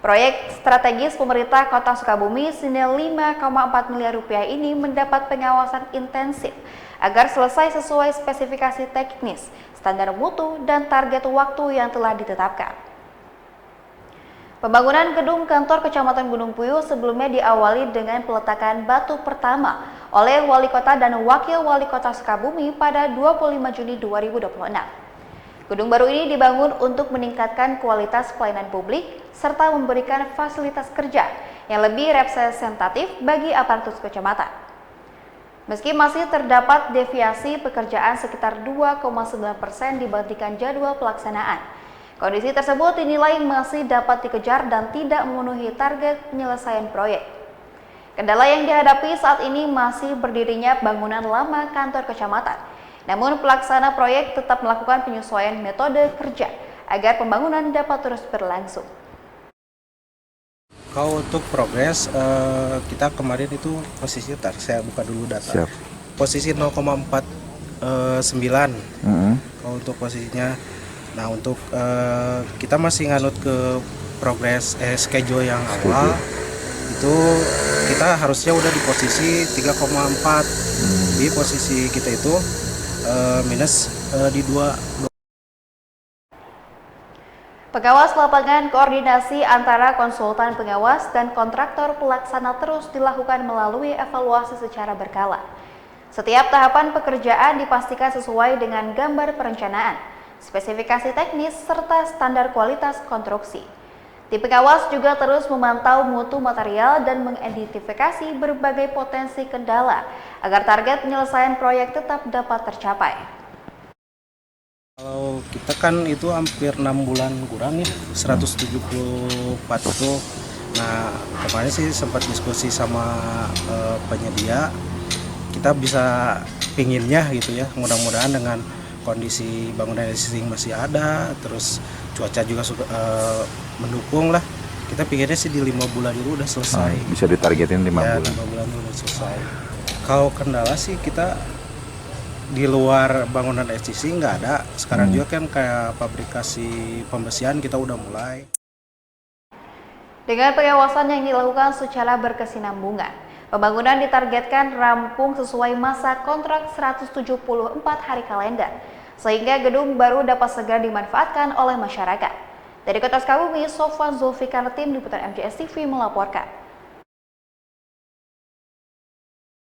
Proyek strategis pemerintah Kota Sukabumi senilai 5,4 miliar rupiah ini mendapat pengawasan intensif agar selesai sesuai spesifikasi teknis, standar mutu, dan target waktu yang telah ditetapkan. Pembangunan gedung kantor Kecamatan Gunung Puyuh sebelumnya diawali dengan peletakan batu pertama oleh Wali Kota dan Wakil Wali Kota Sukabumi pada 25 Juni 2026. Gedung baru ini dibangun untuk meningkatkan kualitas pelayanan publik serta memberikan fasilitas kerja yang lebih representatif bagi aparatur kecamatan. Meski masih terdapat deviasi pekerjaan sekitar 2,9% dibandingkan jadwal pelaksanaan, kondisi tersebut dinilai masih dapat dikejar dan tidak memenuhi target penyelesaian proyek. Kendala yang dihadapi saat ini masih berdirinya bangunan lama kantor kecamatan. Namun pelaksana proyek tetap melakukan penyesuaian metode kerja agar pembangunan dapat terus berlangsung. Kalau untuk progres, kita kemarin itu posisi saya buka dulu data. Siap. Posisi 0,49. Kalau untuk posisinya, nah untuk kita masih nganut ke progres schedule yang awal. Itu kita harusnya udah di posisi 3,4. Di posisi kita itu minus di 2. Pengawas lapangan koordinasi antara konsultan pengawas dan kontraktor pelaksana terus dilakukan melalui evaluasi secara berkala. Setiap tahapan pekerjaan dipastikan sesuai dengan gambar perencanaan, spesifikasi teknis, serta standar kualitas konstruksi. Tim pengawas juga terus memantau mutu material dan mengidentifikasi berbagai potensi kendala agar target penyelesaian proyek tetap dapat tercapai. Kalau kita kan itu hampir 6 bulan kurang ya, 174 itu. Nah kemarin sih sempat diskusi sama penyedia, kita bisa pinginnya gitu ya, mudah-mudahan dengan kondisi bangunan existing masih ada, terus cuaca juga mendukung lah. Kita pikirnya sih di 5 bulan itu udah selesai. Bisa ditargetin 5 ya, bulan. 5 bulan udah selesai. Kalau kendala sih kita di luar bangunan existing nggak ada. Sekarang juga kan kayak fabrikasi pembesian kita udah mulai. Dengan pengawasan yang dilakukan secara berkesinambungan, pembangunan ditargetkan rampung sesuai masa kontrak 174 hari kalender, sehingga gedung baru dapat segera dimanfaatkan oleh masyarakat. Dari Kota Sukabumi, Sofwan Zulfikar, tim liputan MJS TV melaporkan.